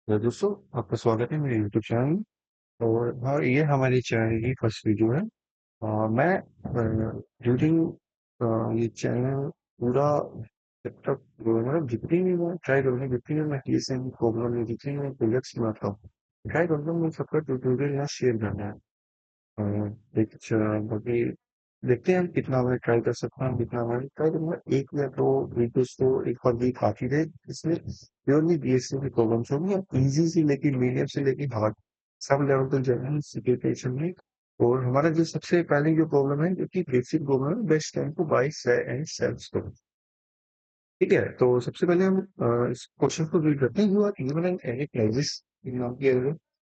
तो दोस्तों, आपका स्वागत है मेरे यूट्यूब चैनल। और हाँ, ये हमारी चैनल की फर्स्ट वीडियो है। मैं ड्यूरिंग ये चैनल पूरा जब तक मतलब जितनी भी मैं ट्राई करूँगा, जितनी भी मैं केसें प्रॉब्लम या जितनी भी मैं प्रोजेक्ट्स बनाता हूँ, ट्राई करूँगा मैं सबका ट्यूटोरियल यहाँ शेयर करना है। एक बाकी देखते हैं हम कितना मैं ट्राई कर सकता हूँ, कितना मैं ट्राई करूँगा। एक या दो वीडियोस तो एक बार भी काफी है। इसमें प्योरली बीएससी की प्रॉब्लम्स होंगी, हम इजी से लेके मीडियम से लेके हार्ड सब लेवल तक जाएंगे इस एप्लीकेशन में। और हमारा जो सबसे पहले जो प्रॉब्लम है, जो कि बेसिक प्रॉब्लम है, best time to buy and sell store. ठीक है, तो सबसे पहले हम इस क्वेश्चन को रीड करते हैं। You are given n any prices इन नाम के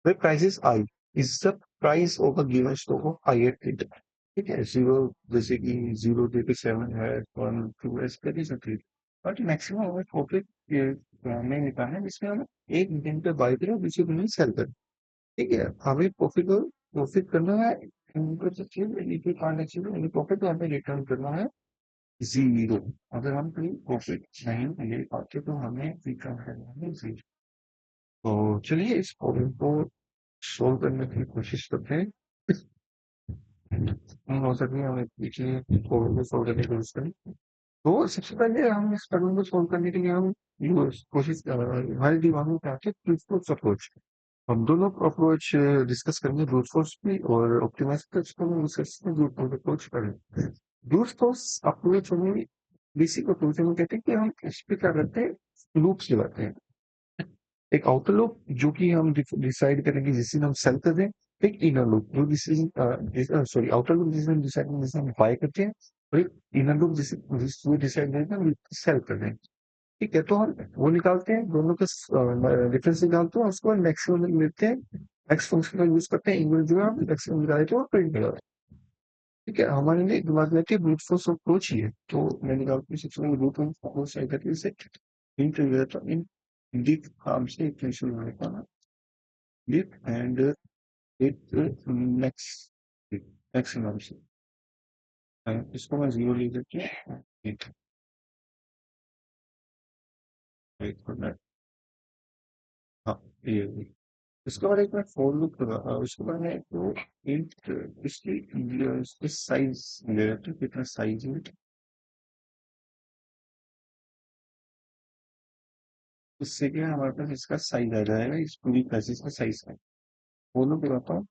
वे prices i is the price of a given stock of i at theta. ठीक है, जीरो जैसे कि 0 to 7 है, 1 2 ऐसे करके सकते हैं। बट मैक्सिमम हमें प्रॉफिट नहीं निकालना है, जिसमें हम एक दिन पे बाई करें, दूसरे दिन में सेल करें। ठीक है, हमें प्रॉफिट करना है। इनको जो चीज इनकी कांड चाहिए, प्रॉफिट को हमें रिटर्न करना है ज़ीरो। अगर हम कोई प्रॉफ़िट नहीं ले पाते तो हमें रिटर्न करना है ज़ीरो। तो चलिए इस प्रॉब्लम को सॉल्व करने की कोशिश करते हैं। हम हो सके हम देखिए प्रॉब्लम को सॉल्व करने की कोशिश करें। तो सबसे पहले हम इस प्रॉब्लम को सॉल्व करने के लिए हम कोशिश हमारे दिमाग में क्या है, ब्रूट फोर्स अप्रोच। हम दोनों अप्रोच डिस्कस करेंगे, ब्रूट फोर्स भी और ऑप्टिमाइजेशन को डिस्कस करेंगे, ब्रूट फोर्स अप्रोच करेंगे। ब्रूट फोर्स अप्रोच हमें बेसिक अप्रोच हम कहते हैं कि हम इस पे क्या करते हैं, लूप्स लगाते हैं। एक आउटर लूप जो कि हम डिसाइड करेंगे जिससे हम सेल कर दें। एक इनर लूप जो डिसीजन सॉरी आउटर लूप जिसे हम डिसाइड करेंगे जिसे हम बाय करते हैं। और एक इनर लूप जिसे जिसको डिसाइड करेंगे हम सेल कर दें। ठीक है, तो हम वो निकालते हैं, दोनों का डिफरेंस निकालते हैं, उसके बाद मैक्सिमम लेते हैं। एक्स फंक्शन का यूज करते हैं, इंडिविजुअल हम मैक्सिमम निकालते हैं और प्रिंट निकालते हैं। ठीक है, हमारे लिए दिमाग में ब्रूट फोर्स अप्रोच ही है। तो मैं निकालती हूँ सबसे पहले ब्रूट फोर्स आइडेंटिटी से इन डीप आर्म से इक्वेशन होगा ना, deep and it next next नाम से इसको मैं जीरो लिख देती हूँ। एक मिनट। हाँ, ये इसके बाद एक मैं फोर लूप लगा, उसके बाद मैं तो इंट इसकी इस साइज ले लेते हैं, कितना साइज है। इससे क्या हमारे पास इसका साइज आ जाएगा, इस पूरी क्लासेस का साइज है। दोनों को बताओ,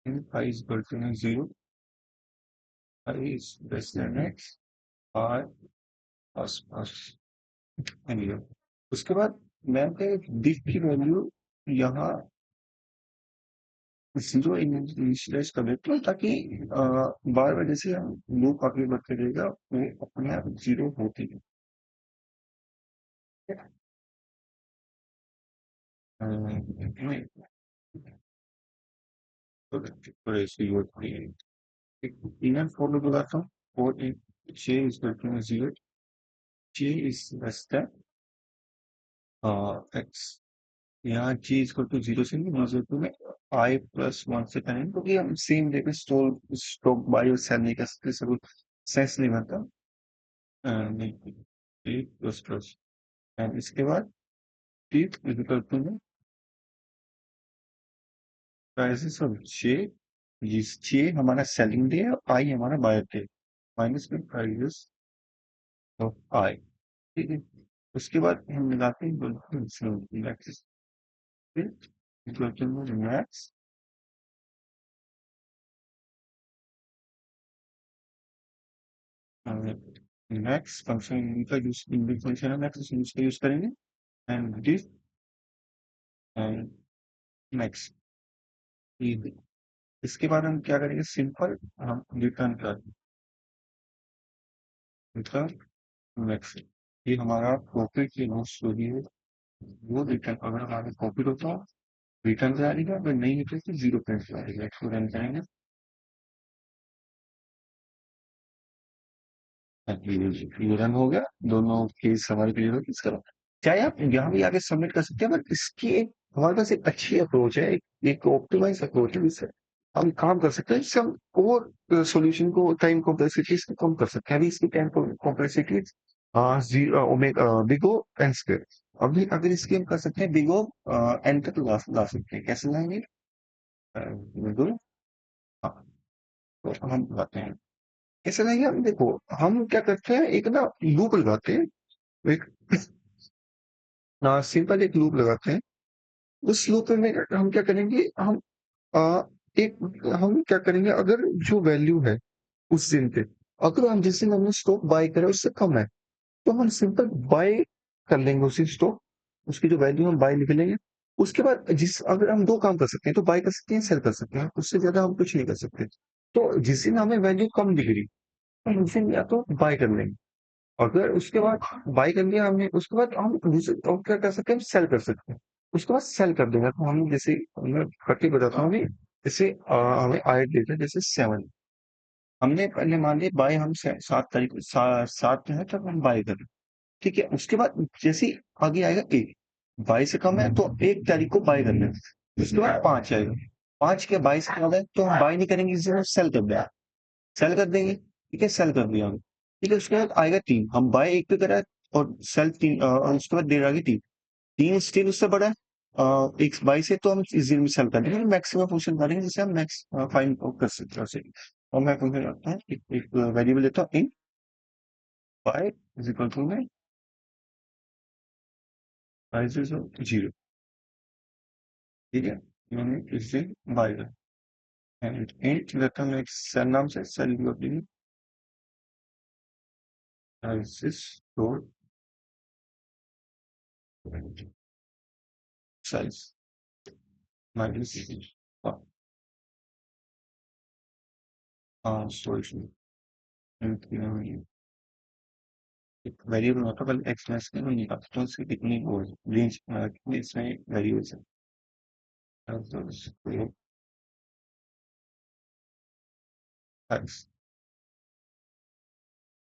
in i is equal to 0, i is less than x, r plus plus n. उसके बाद मैं डिफ की वैल्यू यहाँ जीरो इनिशियलाइज कर देता हूँ, ताकि बार बार जैसे हम लूप आगे बढ़ते रहेगा वो अपने आप जीरो होती है। नहीं, तो ऐसे ही होती है। एक इनर फॉर लूप लगाता हूँ, और एक j is equal to 0, j is less than X. यहाँ j इज इक्वल टू 0 से नहीं, 0 में आई प्लस 1 से करेंगे, क्योंकि हम सेम डे पे स्टॉक बाय और सेल नहीं कर सकते, सब सेंस नहीं बनता। नहीं, ए प्लस प्लस एंड इसके बाद टी इज इक्वल टू में प्राइसेस ऑफ जे, जिस जे हमारा सेलिंग डे है और आई हमारा बायर डे, माइनस में प्राइसेस ऑफ आई। ठीक है, उसके बाद हम मिलाते हैं max equal to max max function का यूज, इनबिल्ट फंक्शन है मैक्स, उसका यूज करेंगे एंड दिस एंड मैक्स। इसके बाद हम क्या करेंगे, सिंपल हम रिटर्न कर रिटर्न मैक्स। ये हमारा प्रॉफिट की नोट स्टोरी है। वो रिटर्न अगर हमारा प्रॉफिट होता है रिटर्न पे आएगा, अगर नहीं निकले तो जीरो पे आएगा, इसको रन करेंगे। ये रन हो गया, दोनों केस हमारे क्लियर हो गए। इसका चाहे आप यहाँ भी आगे सबमिट कर सकते हैं, बट इसकी हमारे पास एक अच्छी अप्रोच है, एक ऑप्टिमाइज अप्रोच है, जिससे हम काम कर सकते हैं, जिससे हम और सॉल्यूशन को टाइम कॉम्प्लेक्सिटीज को कम कर सकते हैं। अभी इसकी time complexities zero omega big O n square. अभी अगर इसकी हम कर सकते हैं बिग ओ एन तक ला सकते हैं, कैसे लाएंगे? बिग O, हाँ, तो हम लगाते हैं कैसे लाएंगे? हम देखो, हम क्या करते हैं, एक ना लूप लगाते हैं, एक सिंपल एक लूप लगाते हैं। उस लूप में हम क्या करेंगे, आ, एक हम क्या करेंगे, अगर जो वैल्यू है उस दिन पे, अगर हम जिस दिन हमने स्टॉक बाय करा उससे कम है, तो हम सिंपल बाय कर लेंगे उसी स्टॉक, उसकी जो वैल्यू हम बाय लिख लेंगे। उसके बाद जिस अगर हम दो काम कर सकते हैं, तो बाय कर सकते हैं, सेल कर सकते हैं, उससे ज्यादा हम कुछ नहीं कर सकते। तो जिस दिन हमें वैल्यू कम दिख रही, हम उस दिन या तो बाय कर लेंगे, अगर उसके बाद बाय कर लिया हमने, उसके बाद हम दूसरे और क्या कर सकते हैं, सेल कर सकते हैं। उसके बाद सेल कर देंगे, तो हम जैसे मैं करके बताता हूँ अभी। जैसे हमें आय डेट है जैसे 7, हमने पहले मान लिया बाय, हम 7 तारीख 7 जो है तब हम बाय करें, ठीक है। उसके बाद जैसे ही आगे आएगा 1, 22 से कम है तो 1 तारीख को बाय करना है। उसके बाद 5 आएगा, 5 के 22 से ज्यादा है तो हम बाय नहीं करेंगे, इसे हम सेल कर देंगे, सेल कर देंगे, ठीक है, सेल कर दिया हमने। ठीक है, उसके बाद आएगा 3, हम बाय 1 पे करा और सेल 3, और उसके बाद देर आ गई 3, 3 स्टिल उससे बड़ा है, 1/22 है, तो हम इस में सेल कर देंगे, मैक्सिमम फंक्शन करेंगे जिससे हम मैक्स फाइंड आउट कर सकते हैं उसे। और मैं फंक्शन रखता हूँ, एक वेरिएबल लेता हूँ, n by is equal to में बाय 0, ठीक है, मैंने इस दिन बाय कर एंड इंट लेता हूँ एक सेल नाम से, sell prices dot size minus sorry, एक वेरिएबल होता है, पहले एक्सप्रेस के में निकालता हूँ उसकी कितनी वो रेंज, कितनी इसमें वेरिएबल्स है, तो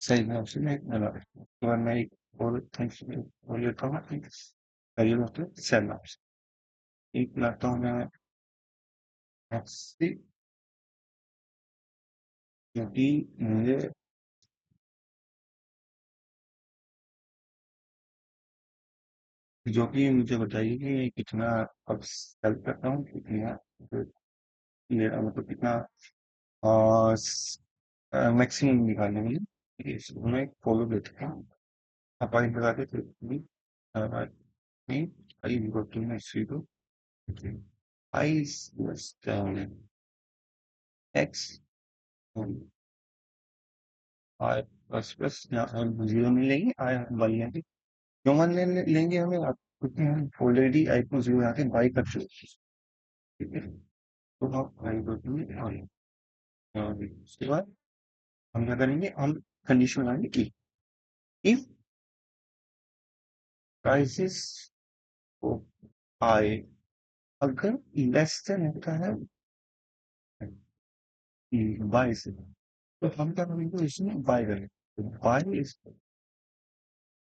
सही में ऑप्शन में लगा तो मैं एक और थैंक्स और लेता हूँ, वेरिएबल होता है सेल ऑप्शन, एक लाता हूँ मैं एक्स, क्योंकि मुझे जो कि मुझे बताइए कि कितना अब सेल करता हूँ, कितना मेरा मतलब कितना मैक्सिमम निकालने में, इसको मैं फॉलो लेता हूँ। आप आगे लगा देते नहीं, आई इक्वल टू में जीरो, आई एक्स आई प्लस प्लस, हम जीरो नहीं लेंगे, आई हम वाई लेंगे, क्यों मान लेंगे हमें क्योंकि हम ऑलरेडी आई को जीरो यहाँ के बाई कर चुके हैं, ठीक है। तो हम आई इक्वल टू में आई, उसके बाद हम क्या करेंगे, हम कंडीशन लगाएंगे कि इफ प्राइसेस को आए, अगर लेस देन होता है बाय से, तो हम क्या करेंगे, इसमें बाय करेंगे, तो बाय इज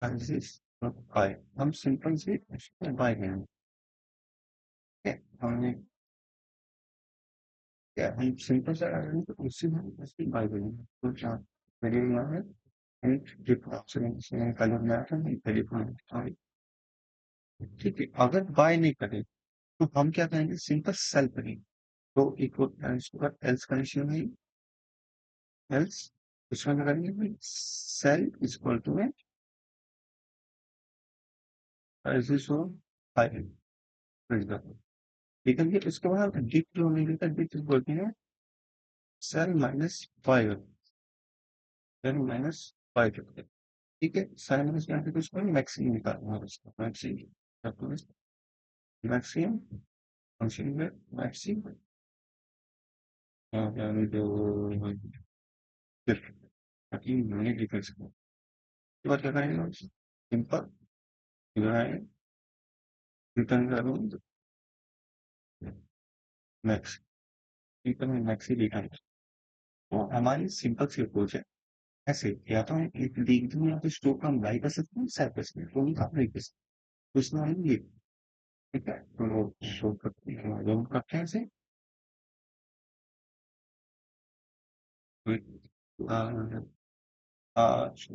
प्राइसेस बाय, हम सिंपल से इसमें बाय करेंगे, ठीक है। हमने क्या, हम सिंपल से करेंगे तो उससे हम इसमें बाय करेंगे, तो क्या मेरे यहाँ है एंड डिफरेंस इसमें कलर में आता है डिफरेंस, ठीक है। अगर बाय नहीं करें तो हम क्या करेंगे, सिंपल सेल करेंगे, तो एक एल्स कंडीशन है, एल्स इसमें क्या करेंगे, सेल इज इक्वल टू में ऐसे फाइव, ठीक है। इसके बाद डिप जो नहीं लेता, डिप बोलते हैं sell minus five, sell minus five, ठीक है। सेल माइनस फाइव तो इसको मैक्सिमम निकालना है, उसका मैक्सिमम, मैक्सिमम फंक्शन में मैक्सिमम यानी जो ताकि मैंने डिफरेंस को, उसके बाद क्या करेंगे, सिंपल रिटर्न करूँ मैक्स, सिंपल में मैक्स ही लिखा है। तो हमारी सिंपल सी अप्रोच है, ऐसे या तो हम एक लिख दूं या तो स्टोर का हम बाई कर सकते हैं, सेल कर सकते हैं, दोनों का हम कर सकते हैं, तो इसमें हम ये, ठीक है, तो शो करते हैं, दोनों करते हैं ऐसे, तो आज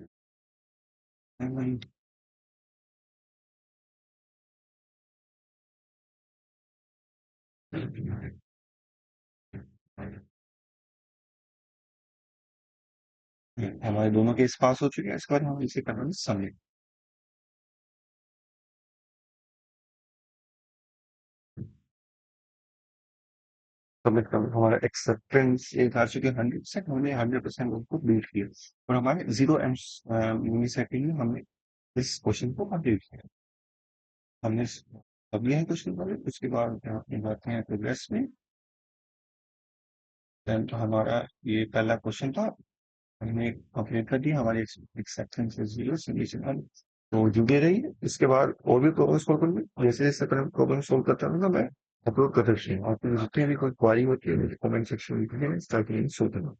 हमारे दोनों केस पास हो चुके हैं, इसके बाद हम इसे करेंगे सबमिट। सबमिट कर हमारा एक्सेप्टेंस एक आ चुके 100%, हमने 100% उसको बीट किया और हमारे 0 मिली सेकेंड में हमने इस क्वेश्चन को कंप्लीट किया। हमने अब यह है क्वेश्चन का, उसके बाद अपनी बातें हैं प्रोग्रेस में। देन हमारा ये पहला क्वेश्चन था, हमने कंप्लीट कर दिया, हमारी एक्सेप्टेंस इज 0 सोल्यूशन। तो जुड़े रहिए, इसके बाद और भी प्रॉब्लम सॉल्व करेंगे, जैसे जैसे प्रॉब्लम सॉल्व करता रहूंगा मैं, अपलोड करते रहिए। और फिर जितनी भी कोई क्वारी होती है कमेंट सेक्शन में लिखिए, स्टार्ट करेंगे सॉल्व करना।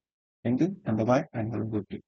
Thank you and bye and have a good day.